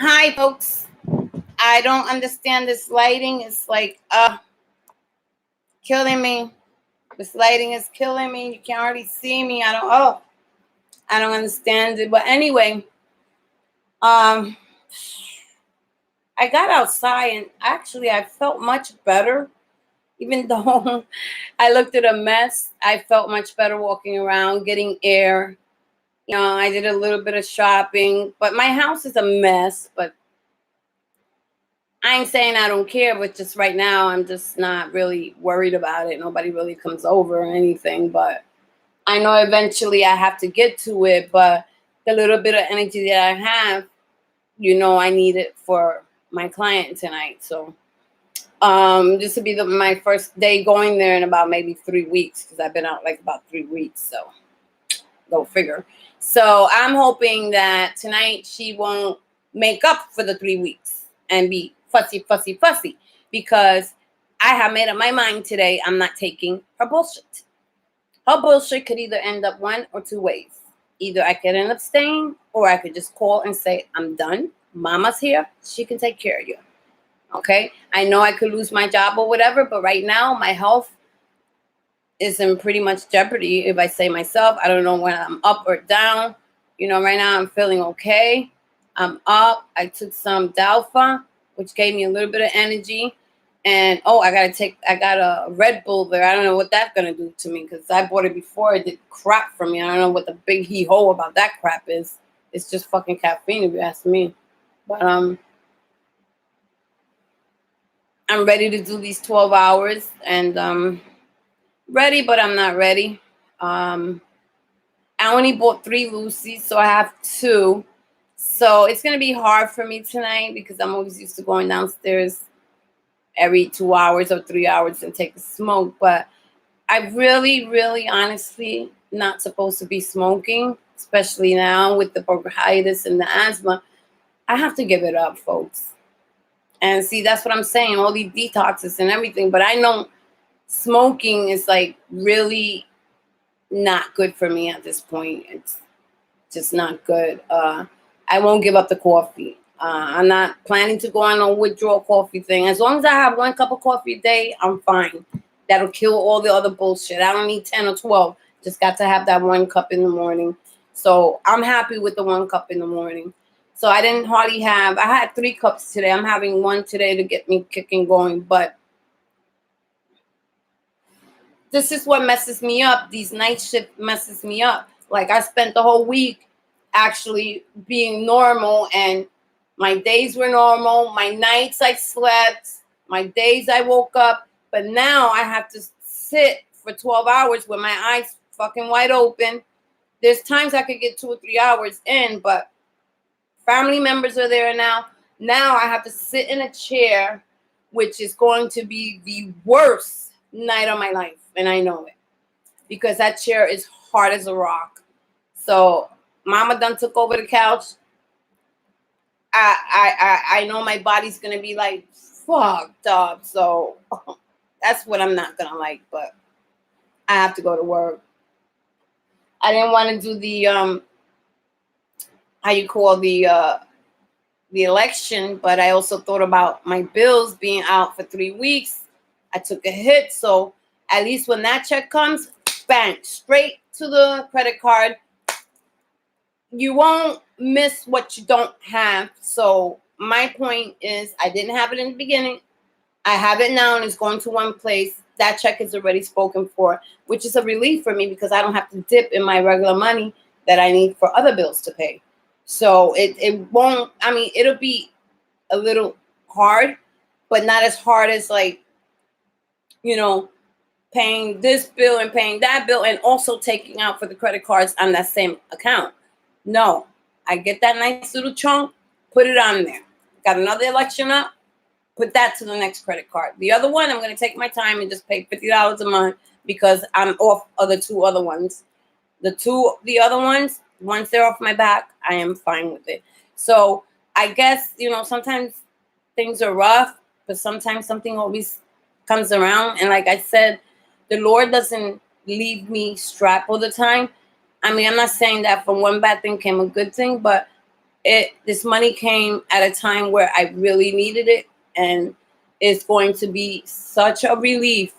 Hi, folks. I don't understand this lighting. It's like killing me. This lighting is killing me. You can't hardly see me. I don't understand it. But anyway, um, I got outside and actually I felt much better. Even though I looked at a mess, I felt much better walking around, getting air. I did a little bit of shopping, but my house is a mess. But I ain't saying I don't care, but just right now, I'm just not really worried about it. Nobody really comes over or anything, but I know eventually I have to get to it. But the little bit of energy that I have, I need it for my client tonight. So, this will be my first day going there in about maybe 3 weeks because I've been out like about 3 weeks. So, go figure. So, I'm hoping that tonight she won't make up for the 3 weeks and be fussy, fussy, fussy because I have made up my mind today. I'm not taking her bullshit. Her bullshit could either end up one or two ways. Either I could end up staying or I could just call and say, I'm done. Mama's here. She can take care of you. Okay. I know I could lose my job or whatever, but right now my health is in pretty much jeopardy. If I say myself, I don't know when I'm up or down. Right now I'm feeling okay. I'm up. I took some Dalfa, which gave me a little bit of energy. And I got a Red Bull there. I don't know what that's gonna do to me because I bought it before. It did crap for me. I don't know what the big hee ho about that crap is. It's just fucking caffeine if you ask me. But I'm ready to do these 12 hours and ready, but I'm not ready. I only bought 3 Lucy's, so I have two. So it's gonna be hard for me tonight because I'm always used to going downstairs every 2 hours or 3 hours and take a smoke. But I really, really, honestly, not supposed to be smoking, especially now with the bronchitis and the asthma. I have to give it up, folks. And see, that's what I'm saying. All these detoxes and everything, but I know smoking is like really not good for me at this point. It's just not good. I won't give up the coffee. I'm not planning to go on a withdrawal coffee thing. As long as I have 1 cup of coffee a day, I'm fine. That'll kill all the other bullshit. I don't need 10 or 12. Just got to have that 1 cup in the morning. So I'm happy with the 1 cup in the morning. So I didn't hardly have, I had 3 cups today. I'm having one today to get me kicking going. But this is what messes me up. These night shift messes me up. Like I spent the whole week actually being normal and my days were normal. My nights I slept. My days I woke up. But now I have to sit for 12 hours with my eyes fucking wide open. There's times I could get 2 or 3 hours in, but family members are there now. Now I have to sit in a chair, which is going to be the worst night of my life. And I know it because that chair is hard as a rock. So mama done took over the couch. I know my body's gonna be like fucked up. So that's what I'm not gonna like, but I have to go to work. I didn't want to do the how you call the election, but I also thought about my bills being out for 3 weeks. I took a hit, so at least when that check comes, bang, straight to the credit card. You won't miss what you don't have. So my point is, I didn't have it in the beginning. I have it now, and it's going to one place. That check is already spoken for, which is a relief for me because I don't have to dip in my regular money that I need for other bills to pay. So it won't, I mean, it'll be a little hard, but not as hard as like, you know, paying this bill and paying that bill and also taking out for the credit cards on that same account. No, I get that nice little chunk, put it on there. Got another election up, put that to the next credit card. The other one, I'm going to take my time and just pay $50 a month because I'm off of the two other ones. The other ones, once they're off my back, I am fine with it. So I guess, sometimes things are rough, but sometimes something always comes around. And like I said, the Lord doesn't leave me strapped all the time. I mean, I'm not saying that from one bad thing came a good thing, but This money came at a time where I really needed it, and it's going to be such a relief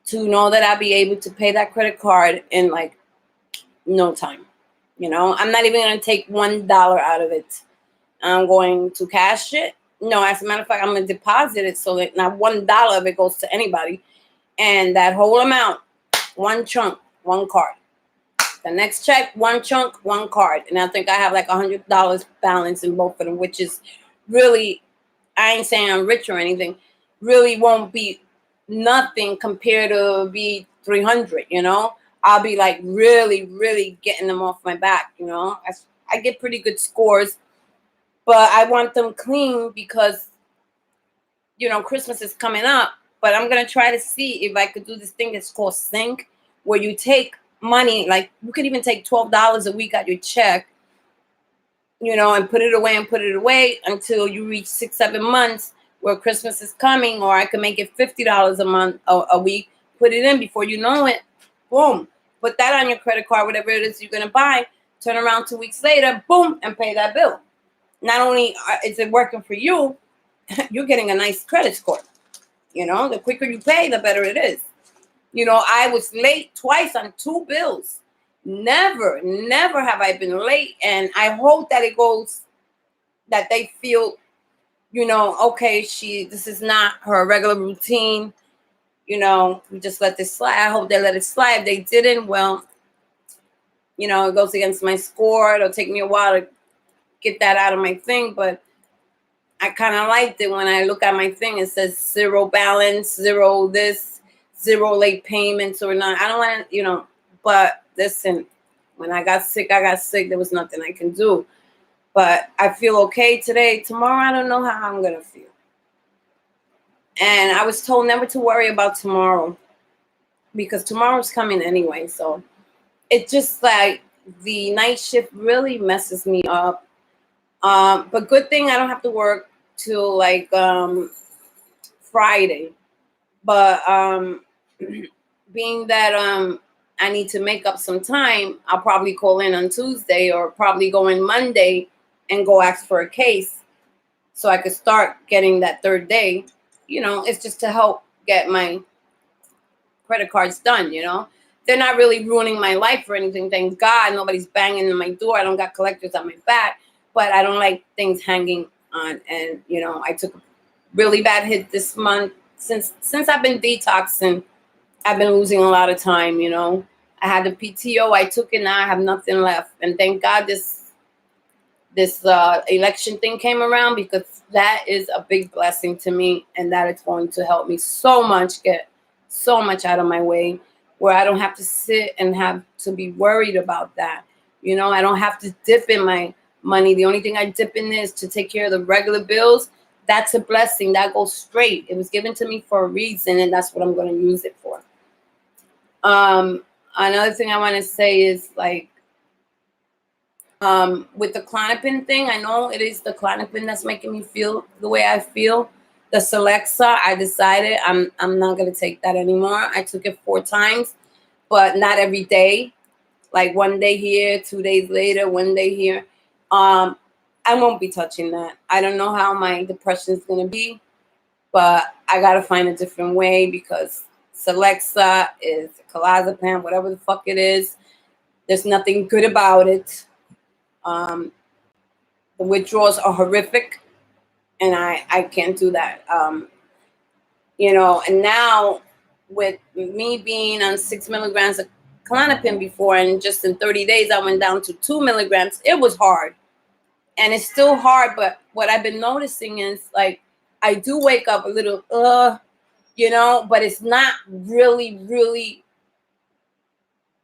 to know that I'll be able to pay that credit card in like no time. I'm not even going to take $1 out of it. I'm going to cash it. No, as a matter of fact, I'm going to deposit it so that not $1 of it goes to anybody. And that whole amount, one chunk, one card. The next check, one chunk, one card. And I think I have like $100 balance in both of them, which is really, I ain't saying I'm rich or anything, really won't be nothing compared to be 300, I'll be like really, really getting them off my back, I get pretty good scores, but I want them clean because, Christmas is coming up. But I'm going to try to see if I could do this thing that's called Sync, where you take money, like you could even take $12 a week out your check, and put it away until you reach 6-7 months where Christmas is coming, or I can make it $50 a month, a week, put it in before you know it, boom, put that on your credit card, whatever it is you're going to buy, turn around 2 weeks later, boom, and pay that bill. Not only is it working for you, you're getting a nice credit score. The quicker you pay, the better it is. I was late twice on 2 bills. Never have I been late. And I hope that it goes, that they feel, okay, this is not her regular routine. We just let this slide. I hope they let it slide. If they didn't, well, it goes against my score. It'll take me a while to get that out of my thing. But I kind of liked it when I look at my thing. It says 0 balance, 0 this, 0 late payments or not. I don't want to, but listen, when I got sick. There was nothing I can do. But I feel okay today. Tomorrow, I don't know how I'm going to feel. And I was told never to worry about tomorrow because tomorrow's coming anyway. So it's just like the night shift really messes me up. But good thing I don't have to work till like Friday. But being that I need to make up some time, I'll probably call in on Tuesday or probably go in Monday and go ask for a case so I could start getting that third day. It's just to help get my credit cards done, They're not really ruining my life or anything. Thank God nobody's banging on my door. I don't got collectors on my back, but I don't like things hanging on. And, I took a really bad hit this month. Since I've been detoxing, I've been losing a lot of time, I had the PTO, I took it, now I have nothing left. And thank God this election thing came around, because that is a big blessing to me, and that it's going to help me so much get so much out of my way, where I don't have to sit and have to be worried about that. I don't have to dip in my money. The only thing I dip in is to take care of the regular bills. That's a blessing. That goes straight. It was given to me for a reason, and that's what I'm going to use it for. Another thing I want to say is like, with the Klonopin thing, I know it is the Klonopin that's making me feel the way I feel. The Celexa, I decided I'm not going to take that anymore. I took it 4 times, but not every day. Like 1 day here, 2 days later, 1 day here. I won't be touching that. I don't know how my depression is going to be, but I got to find a different way, because Celexa is clozapam, whatever the fuck it is. There's nothing good about it. The withdrawals are horrific, and I can't do that. And now with me being on 6 milligrams of Klonopin before, and just in 30 days, I went down to 2 milligrams. It was hard. And it's still hard, but what I've been noticing is like, I do wake up a little, but it's not really, really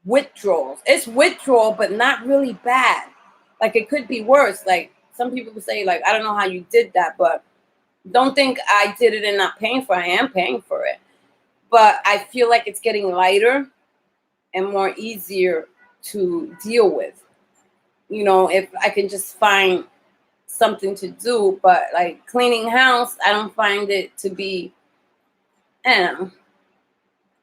withdrawals. It's withdrawal, but not really bad. Like, it could be worse. Like, some people would say, like, I don't know how you did that, but don't think I did it and not paying for it. I am paying for it. But I feel like it's getting lighter and more easier to deal with. If I can just find something to do. But like cleaning house, I don't find it to be, I don't know.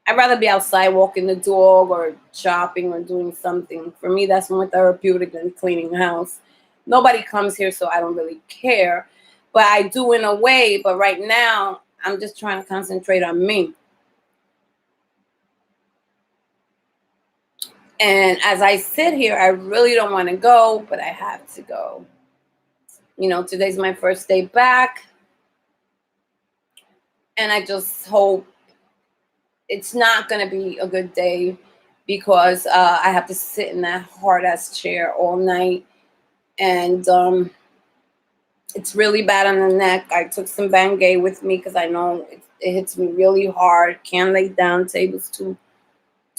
I'd rather be outside walking the dog or shopping or doing something. For me, that's more therapeutic than cleaning the house. Nobody comes here, so I don't really care. But I do in a way. But right now, I'm just trying to concentrate on me. And as I sit here, I really don't want to go, but I have to go. You know, today's my first day back. And I just hope it's not going to be a good day because I have to sit in that hard ass chair all night. And it's really bad on the neck. I took some Bengay with me because I know it hits me really hard. Can't lay down, table's too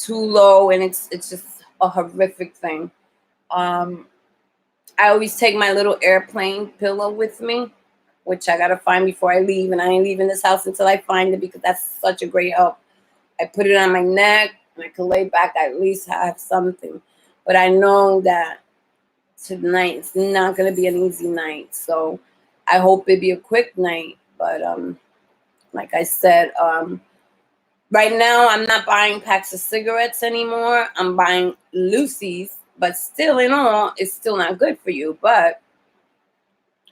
low, and it's just a horrific thing. I always take my little airplane pillow with me, which I gotta find before I leave, and I ain't leaving this house until I find it because that's such a great help. I put it on my neck, and I can lay back. I at least have something, but I know that tonight it's not gonna be an easy night. So I hope it be a quick night. But like I said, right now I'm not buying packs of cigarettes anymore. I'm buying Lucy's, but still, in all, it's still not good for you. But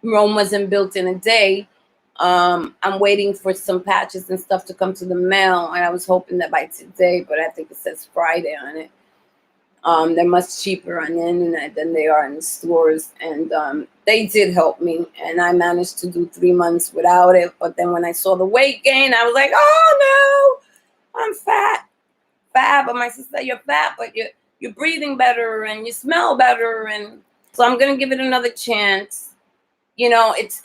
Rome wasn't built in a day. I'm waiting for some patches and stuff to come to the mail, and I was hoping that by today, but I think it says Friday on it. They're much cheaper on the internet than they are in the stores, and they did help me, and I managed to do 3 months without it. But then when I saw the weight gain, I was like, oh no, I'm fat. But my sister said, you're fat, but you're breathing better and you smell better, and so I'm gonna give it another chance. You know, it's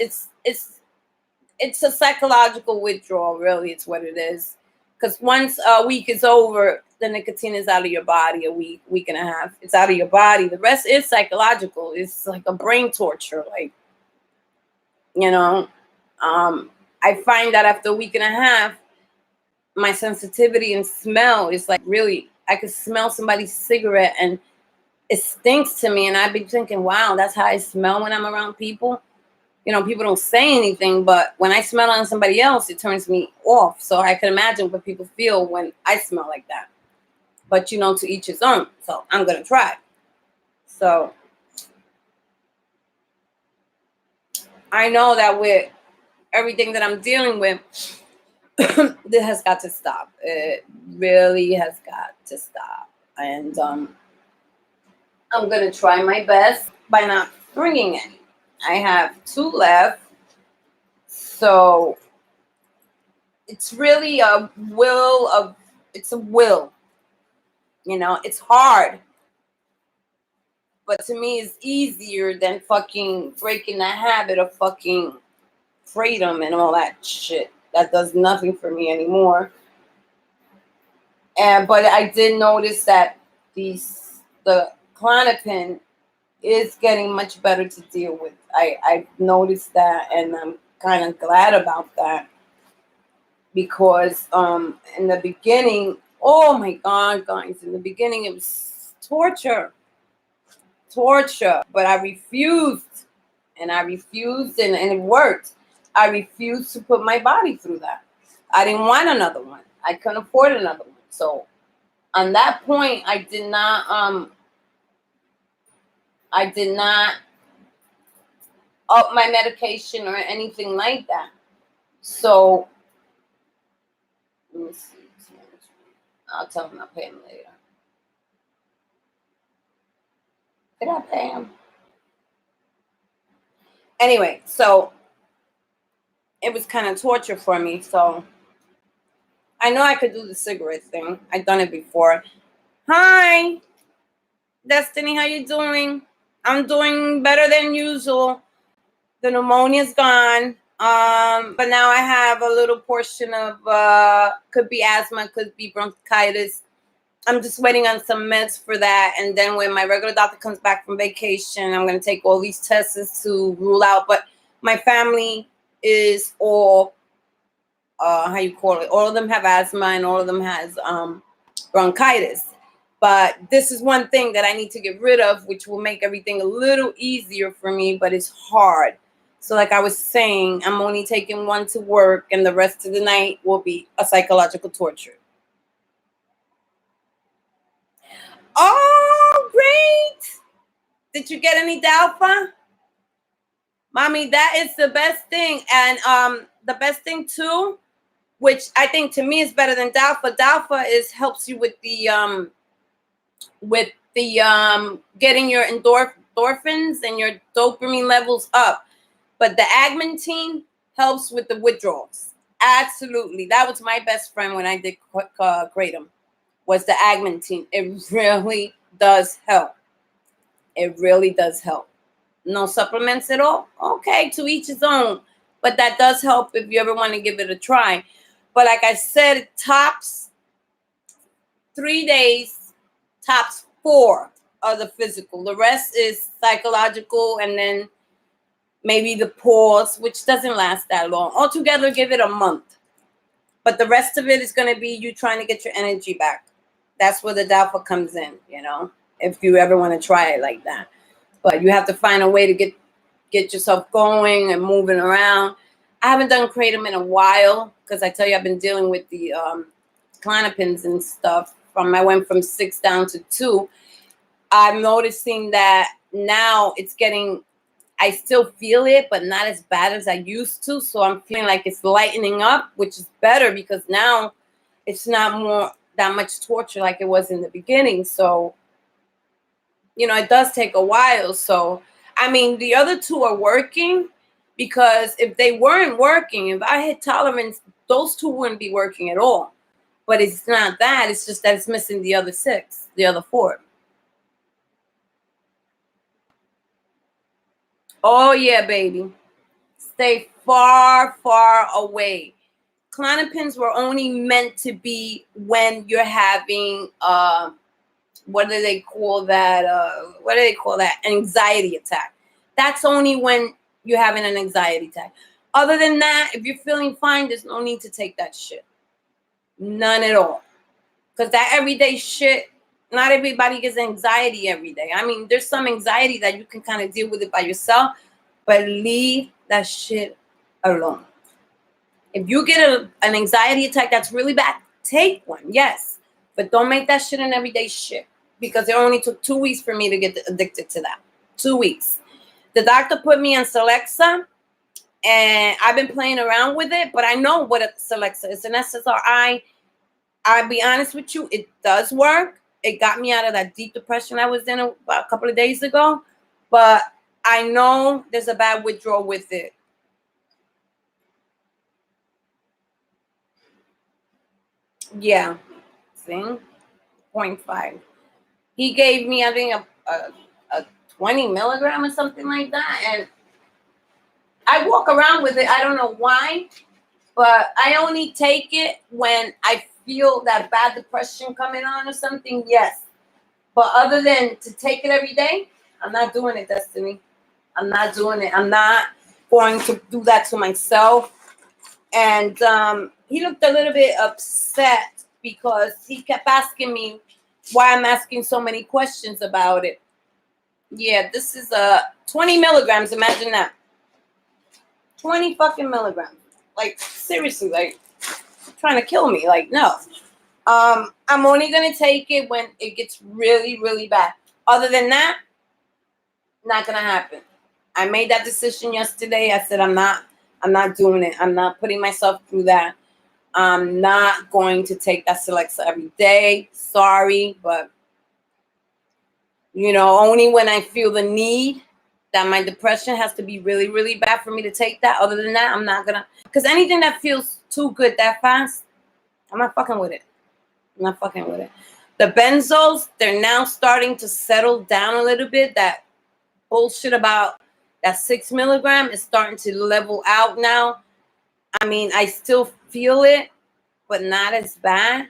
a psychological withdrawal, really. It's what it is. Because once a week is over, the nicotine is out of your body. A week and a half, it's out of your body. The rest is psychological. It's like a brain torture. Like, you know, I find that after a week and a half, my sensitivity and smell is like really, I could smell somebody's cigarette and it stinks to me. And I'd be thinking, wow, that's how I smell when I'm around people. You know, people don't say anything, but when I smell on somebody else, it turns me off. So I can imagine what people feel when I smell like that. But, you know, to each his own. So I'm going to try. So I know that with everything that I'm dealing with, this has got to stop. It really has got to stop. And I'm going to try my best by not bringing any. I have 2 left. So it's really a will. You know, it's hard. But to me, it's easier than fucking breaking the habit of fucking freedom and all that shit. That does nothing for me anymore. But I did notice that the Klonopin is getting much better to deal with. I noticed that, and I'm kind of glad about that because in the beginning, oh my God, guys, in the beginning it was torture, but I refused, and it worked. I refused to put my body through that. I didn't want another one. I couldn't afford another one. So on that point, I did not up my medication or anything like that. So let me see. I'll tell him I'll pay him later. Did I pay him? Anyway, so it was kind of torture for me. So I know I could do the cigarette thing. I've done it before. Hi, Destiny, how you doing? I'm doing better than usual. The pneumonia's gone. But now I have a little portion of could be asthma, could be bronchitis. I'm just waiting on some meds for that. And then when my regular doctor comes back from vacation, I'm going to take all these tests to rule out. But my family is all, how you call it? All of them have asthma and all of them has bronchitis. But this is one thing that I need to get rid of, which will make everything a little easier for me, but it's hard. So like I was saying, I'm only taking one to work and the rest of the night will be a psychological torture. Oh, great. Did you get any Dalfa? Mommy, that is the best thing. And the best thing too, which I think to me is better than Dalfa. Dalfa is helps you with the getting your endorphins and your dopamine levels up. But the Agmentine helps with the withdrawals. Absolutely. That was my best friend when I did Kratom, was the Agmentine. It really does help. It really does help. No supplements at all? Okay, to each his own. But that does help if you ever want to give it a try. But like I said, tops 3 days, tops 4 are the physical. The rest is psychological, and then maybe the pause, which doesn't last that long. Altogether, give it a month. But the rest of it is going to be you trying to get your energy back. That's where the Dalfa comes in, if you ever want to try it like that. But you have to find a way to get yourself going and moving around. I haven't done Kratom in a while because I tell you I've been dealing with the Klonopins and stuff. I went from 6 down to 2. I'm noticing that now it's getting, I still feel it, but not as bad as I used to. So I'm feeling like it's lightening up, which is better because now it's not that much torture like it was in the beginning. So, it does take a while. So, I mean, the other 2 are working, because if they weren't working, if I had tolerance, those 2 wouldn't be working at all. But it's not that. It's just that it's missing the other 6, the other 4. Oh, yeah, baby. Stay far, far away. Klonopins were only meant to be when you're having, what do they call that? Anxiety attack. That's only when you're having an anxiety attack. Other than that, if you're feeling fine, there's no need to take that shit. None at all. Because that everyday shit, not everybody gets anxiety every day. I mean, there's some anxiety that you can kind of deal with it by yourself, but leave that shit alone. If you get an anxiety attack that's really bad, take one, yes. But don't make that shit an everyday shit, because it only took 2 weeks for me to get addicted to that. 2 weeks. The doctor put me on Celexa, and I've been playing around with it, but I know what a Celexa is. An SSRI. I'll be honest with you, it does work. It got me out of that deep depression I was in a couple of days ago. But I know there's a bad withdrawal with it. Yeah. See? 0.5. He gave me, I think, a 20 milligram or something like that. And I walk around with it. I don't know why, but I only take it when I feel that bad depression coming on or something. Yes. But other than to take it every day, I'm not doing it, Destiny. I'm not doing it. I'm not going to do that to myself. And he looked a little bit upset because he kept asking me why I'm asking so many questions about it. Yeah, this is 20 milligrams. Imagine that. 20 fucking milligrams. Like, seriously, like, trying to kill me. Like, no. I'm only going to take it when it gets really, really bad. Other than that, not going to happen. I made that decision yesterday. I said, I'm not doing it. I'm not putting myself through that. I'm not going to take that Celexa every day. Sorry, but only when I feel the need, that my depression has to be really, really bad for me to take that. Other than that, I'm not gonna. Because anything that feels too good that fast, I'm not fucking with it. I'm not fucking with it. The benzos, they're now starting to settle down a little bit. That bullshit about that 6 milligram is starting to level out now. I mean, I still feel it, but not as bad.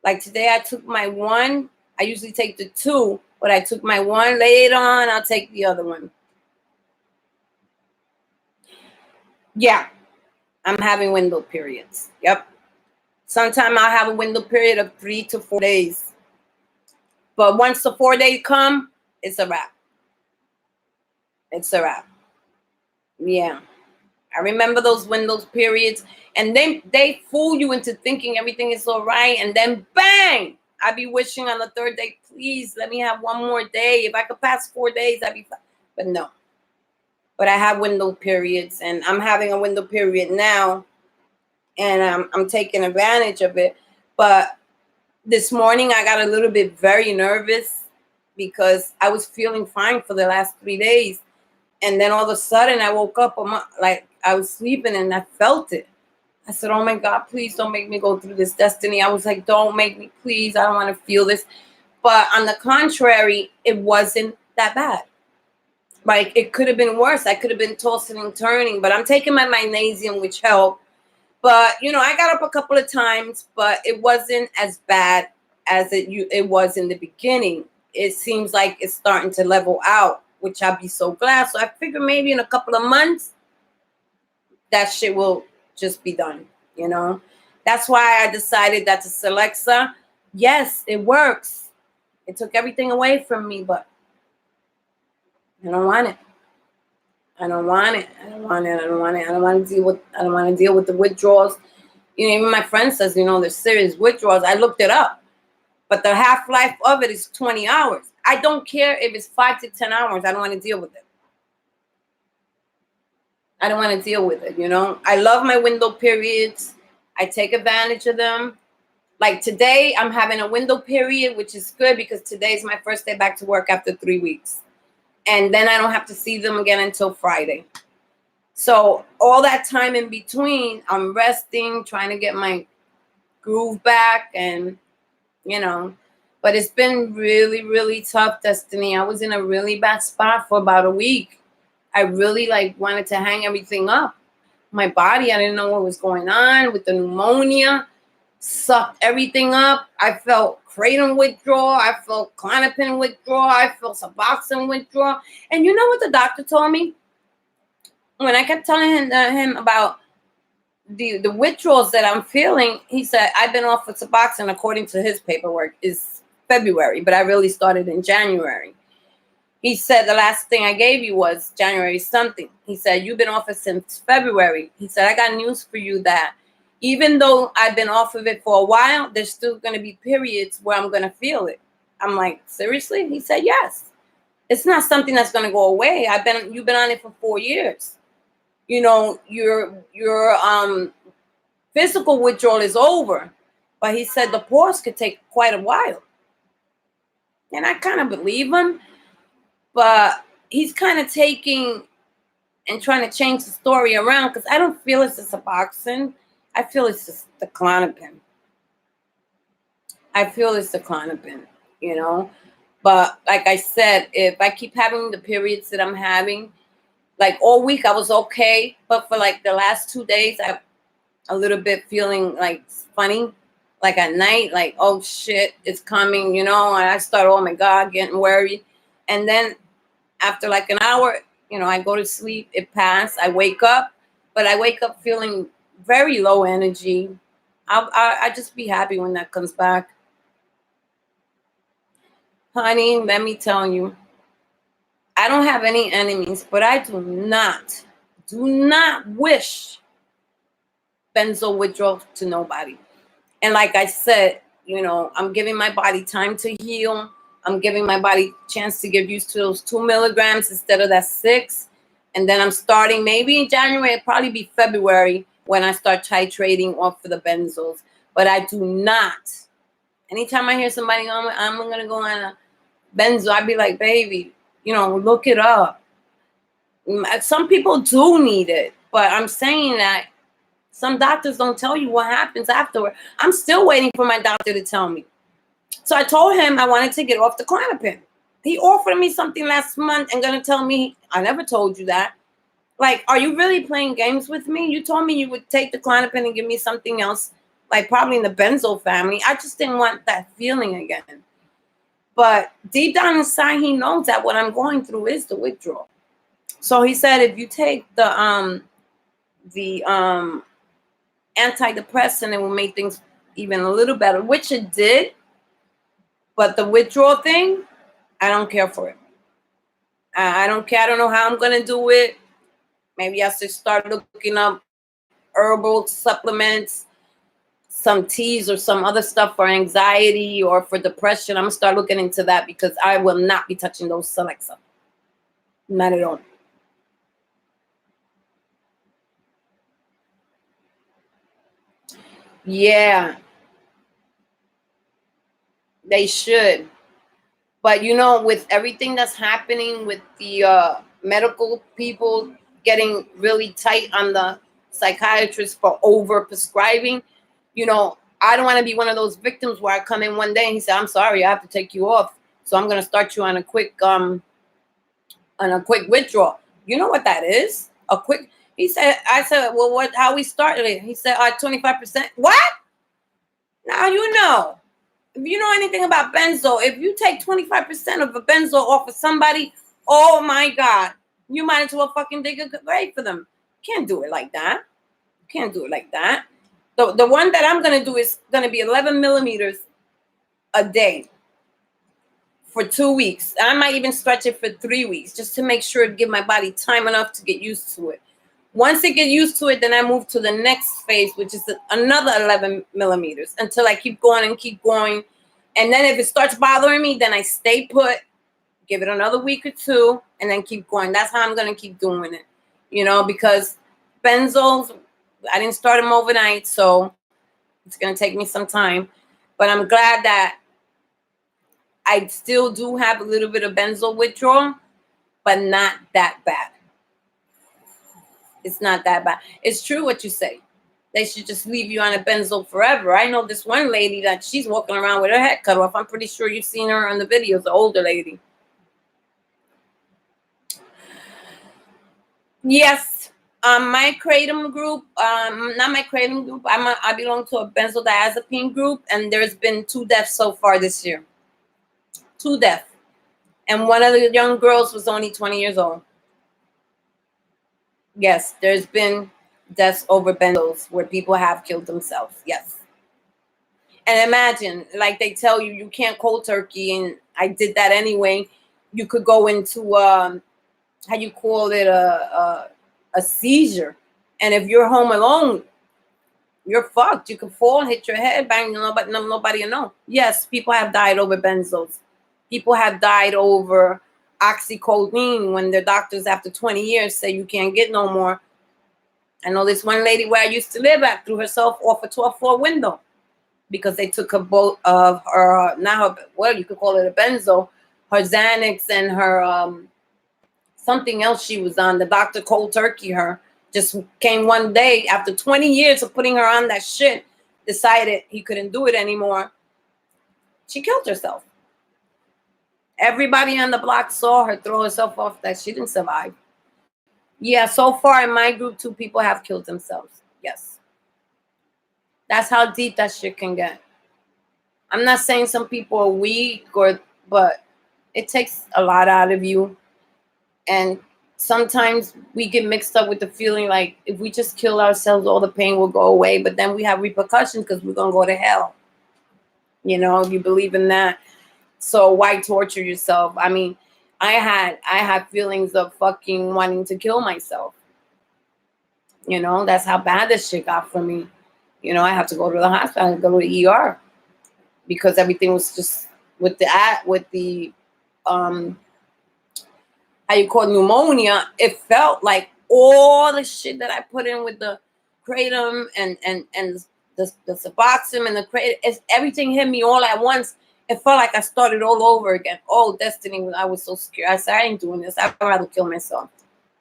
Like today, I took my 1. I usually take the 2, but I took my 1. Later on, I'll take the other one. Yeah, I'm having window periods. Yep. Sometimes I'll have a window period of 3 to 4 days. But once the 4 days come, it's a wrap. It's a wrap. Yeah. I remember those window periods. And they fool you into thinking everything is all right. And then bang! I'd be wishing on the 3rd day, please let me have 1 more day. If I could pass 4 days, I'd be fine. But no. but I have window periods, and I'm having a window period now, and I'm taking advantage of it. But this morning I got a little bit very nervous because I was feeling fine for the last 3 days, and then all of a sudden I woke up, like I was sleeping and I felt it. I said, oh my God, please don't make me go through this, Destiny. I was like, don't make me, please. I don't want to feel this. But on the contrary, it wasn't that bad. Like, it could have been worse. I could have been tossing and turning, but I'm taking my magnesium, which helped. But, I got up a couple of times, but it wasn't as bad as it was in the beginning. It seems like it's starting to level out, which I'd be so glad. So I figure maybe in a couple of months, that shit will just be done, That's why I decided that the Celexa, yes, it works. It took everything away from me, but I don't want it. I don't want it. I don't want it. I don't want it. I don't want to deal with the withdrawals. Even my friend says, there's serious withdrawals. I looked it up. But the half-life of it is 20 hours. I don't care if it's 5 to 10 hours. I don't want to deal with it. I don't want to deal with it, I love my window periods. I take advantage of them. Like today, I'm having a window period, which is good because today is my first day back to work after 3 weeks. And then I don't have to see them again until Friday. So all that time in between, I'm resting, trying to get my groove back, and, but it's been really, really tough, Destiny. I was in a really bad spot for about a week. I really wanted to hang everything up. My body, I didn't know what was going on with the pneumonia. Sucked everything up. I felt kratom withdrawal. I felt Klonopin withdrawal. I felt Suboxone withdrawal. And you know what the doctor told me? When I kept telling him about the withdrawals that I'm feeling, he said, I've been off of Suboxone, according to his paperwork, is February, but I really started in January. He said the last thing I gave you was January something. He said, you've been off it since February. He said, I got news for you that even though I've been off of it for a while, there's still going to be periods where I'm going to feel it. I'm like, seriously? He said, yes. It's not something that's going to go away. You've been on it for 4 years. Your physical withdrawal is over. But he said the pause could take quite a while. And I kind of believe him. But he's kind of taking and trying to change the story around because I don't feel it's the Suboxone. I feel it's just the Klonopin. But like I said, if I keep having the periods that I'm having, like all week I was okay. But for like the last 2 days, I'm a little bit feeling like funny. Like at night, like, oh shit, it's coming, and I start, oh my God, getting worried. And then after like an hour, I go to sleep, it passed, I wake up, but I wake up feeling very low energy. I just be happy when that comes back. Honey, let me tell you, I don't have any enemies, but I do not wish benzo withdrawal to nobody. And like I said, I'm giving my body time to heal. I'm giving my body a chance to get used to those 2 milligrams instead of that 6. And then I'm starting maybe in January, it'll probably be February when I start titrating off for the benzos. But I do not. Anytime I hear somebody, I'm going to go on a benzo, I'd be like, baby, look it up. Some people do need it. But I'm saying that some doctors don't tell you what happens afterward. I'm still waiting for my doctor to tell me. So I told him I wanted to get off the Klonopin. He offered me something last month and going to tell me, I never told you that. Like, are you really playing games with me? You told me you would take the Klonopin and give me something else, like probably in the benzo family. I just didn't want that feeling again. But deep down inside, he knows that what I'm going through is the withdrawal. So he said, if you take the antidepressant, it will make things even a little better, which it did. But the withdrawal thing, I don't care for it. I don't care. I don't know how I'm going to do it. Maybe I should start looking up herbal supplements, some teas or some other stuff for anxiety or for depression. I'm going to start looking into that because I will not be touching those Celexa. Not at all. Yeah, they should. But you know, with everything that's happening with the medical people getting really tight on the psychiatrists for over prescribing, you know, I don't want to be one of those victims where I come in one day and he said, "I'm sorry, I have to take you off, so I'm going to start you on a quick withdrawal." You know what that is? A quick. He said. I said, "Well, what? How we started it?" He said, 25%. What? Now you know. If you know anything about benzo, if you take 25% of a benzo off of somebody, oh my God, you might as well fucking dig a grave for them. Can't do it like that. Can't do it like that. The one that I'm gonna do is gonna be 11 millimeters a day for 2 weeks. I might even stretch it for 3 weeks just to make sure to give my body time enough to get used to it. Once I get used to it, then I move to the next phase, which is another 11 millimeters until I keep going and keep going. And then if it starts bothering me, then I stay put, give it another week or two, and then keep going. That's how I'm going to keep doing it, you know, because benzos, I didn't start them overnight, so it's going to take me some time. But I'm glad that I still do have a little bit of benzo withdrawal, but not that bad. It's not that bad. It's true what you say. They should just leave you on a benzo forever. I know this one lady that she's walking around with her head cut off. I'm pretty sure you've seen her on the videos, the older lady. Yes. My kratom group, not my kratom group. I belong to a benzodiazepine group, and there's been 2 deaths so far this year. 2 deaths. And one of the young girls was only 20 years old. Yes, there's been deaths over benzos where people have killed themselves. Yes. And imagine, like they tell you, you can't cold turkey, and I did that anyway. You could go into how you call it a seizure, and if you're home alone, you're fucked. You could fall, hit your head, bang. Nobody will know. Yes, people have died over benzos. People have died over oxycodone when their doctors, after 20 years, say you can't get no more. I know this one lady where I used to live at threw herself off a 12th floor window because they took a boat of her, not her, well, you could call it a benzo, her Xanax and her something else she was on. The doctor cold turkey her. Just came one day after 20 years of putting her on that shit, decided he couldn't do it anymore. She killed herself. Everybody on the block saw her throw herself off that. She didn't survive. Yeah, so far in my group, 2 people have killed themselves. Yes. That's how deep that shit can get. I'm not saying some people are weak, but it takes a lot out of you. And sometimes we get mixed up with the feeling like if we just kill ourselves, all the pain will go away. But then we have repercussions because we're going to go to hell. You know, you believe in that. So why torture yourself? I mean, I had feelings of fucking wanting to kill myself. You know, that's how bad this shit got for me. You know, I have to go to the hospital, I had to go to the ER because everything was just with the how you call it, pneumonia. It felt like all the shit that I put in with the kratom and the Suboxone and the kratom, everything hit me all at once. It felt like I started all over again. Oh, Destiny, I was so scared. I said, I ain't doing this. I'd rather kill myself.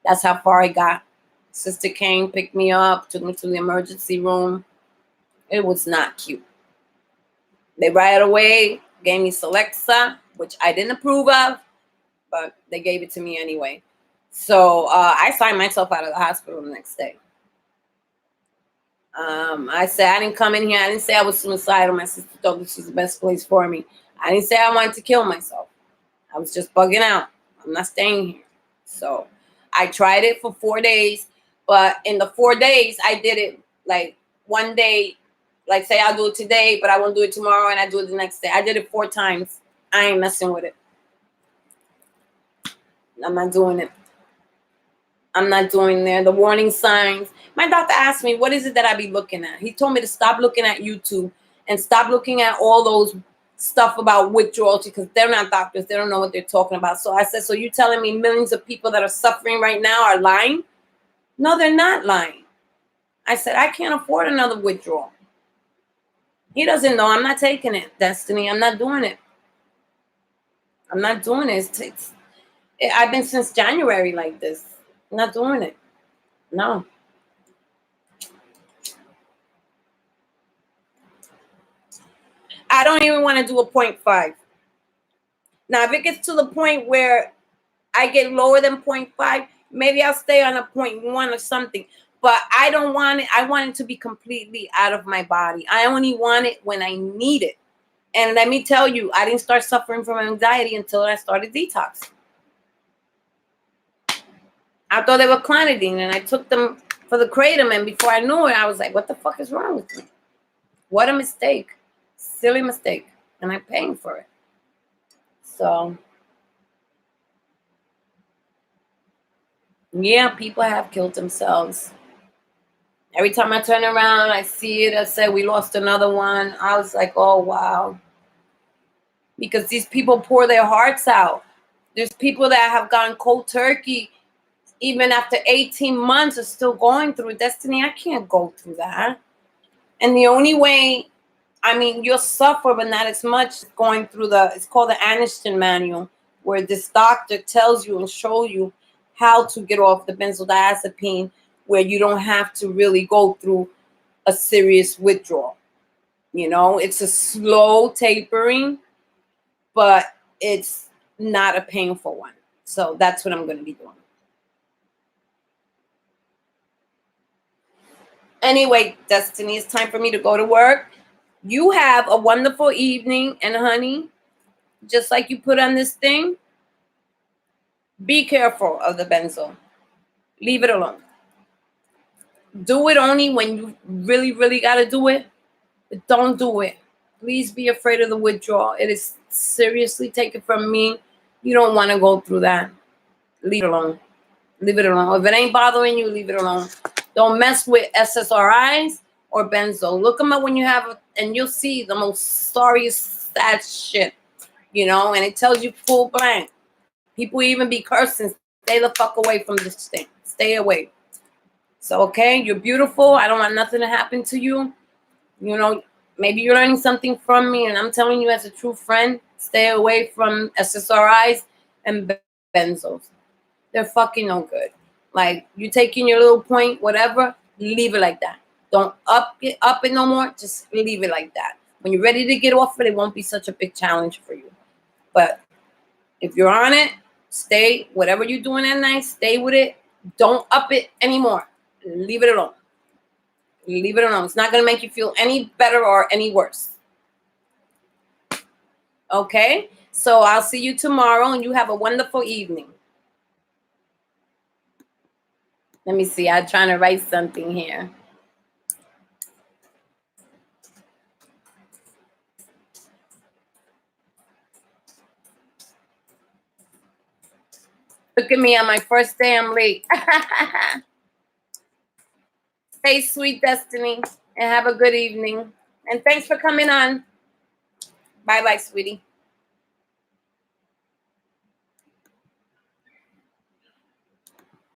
That's how far I got. Sister came, picked me up, took me to the emergency room. It was not cute. They right away gave me Celexa, which I didn't approve of, but they gave it to me anyway. So I signed myself out of the hospital the next day. I said I didn't come in here. I didn't say I was suicidal. My sister thought this was the best place for me. I didn't say I wanted to kill myself. I was just bugging out. I'm not staying here. So I tried it for 4 days. But in the 4 days, I did it like one day, like say I'll do it today, but I won't do it tomorrow, and I do it the next day. I did it 4 times. I ain't messing with it. I'm not doing it. I'm not doing there. The warning signs. My doctor asked me, what is it that I be looking at? He told me to stop looking at YouTube and stop looking at all those stuff about withdrawal because they're not doctors. They don't know what they're talking about. So I said, so you telling me millions of people that are suffering right now are lying? No, they're not lying. I said, I can't afford another withdrawal. He doesn't know. I'm not taking it, Destiny. I'm not doing it. I'm not doing it. I've been since January like this. I'm not doing it. No. I don't even want to do a 0.5. Now, if it gets to the point where I get lower than 0.5, maybe I'll stay on a 0.1 or something. But I don't want it. I want it to be completely out of my body. I only want it when I need it. And let me tell you, I didn't start suffering from anxiety until I started detox. I thought they were clonidine, and I took them for the kratom. And before I knew it, I was like, what the fuck is wrong with me? What a mistake. Silly mistake. And I'm paying for it. So, yeah, people have killed themselves. Every time I turn around, I see it. I say, we lost another one. I was like, oh, wow. Because these people pour their hearts out. There's people that have gone cold turkey, even after 18 months, are still going through Destiny. I can't go through that. And the only way, I mean, you'll suffer, but not as much going through it's called the Aniston Manual, where this doctor tells you and shows you how to get off the benzodiazepine, where you don't have to really go through a serious withdrawal. You know, it's a slow tapering, but it's not a painful one. So that's what I'm going to be doing. Anyway, Destiny, it's time for me to go to work. You have a wonderful evening, and honey, just like you put on this thing, be careful of the benzo. Leave it alone. Do it only when you really, really got to do it. But don't do it. Please be afraid of the withdrawal. It is seriously, take it from me. You don't want to go through that. Leave it alone. Leave it alone. If it ain't bothering you, leave it alone. Don't mess with SSRIs or benzo. Look them up when you have, and you'll see the most sorriest, sad shit, you know, and it tells you full blank. People even be cursing. Stay the fuck away from this thing. Stay away. So, okay, you're beautiful. I don't want nothing to happen to you. You know, maybe you're learning something from me, and I'm telling you as a true friend, stay away from SSRIs and benzos. They're fucking no good. Like, you taking your little point, whatever, leave it like that. Don't up it no more. Just leave it like that. When you're ready to get off it, it won't be such a big challenge for you. But if you're on it, stay. Whatever you're doing at night, stay with it. Don't up it anymore. Leave it alone. Leave it alone. It's not going to make you feel any better or any worse. Okay? So I'll see you tomorrow, and you have a wonderful evening. Let me see. I'm trying to write something here. Look at me on my first day. I'm late. Stay sweet, Destiny, and have a good evening. And thanks for coming on. Bye-bye, sweetie.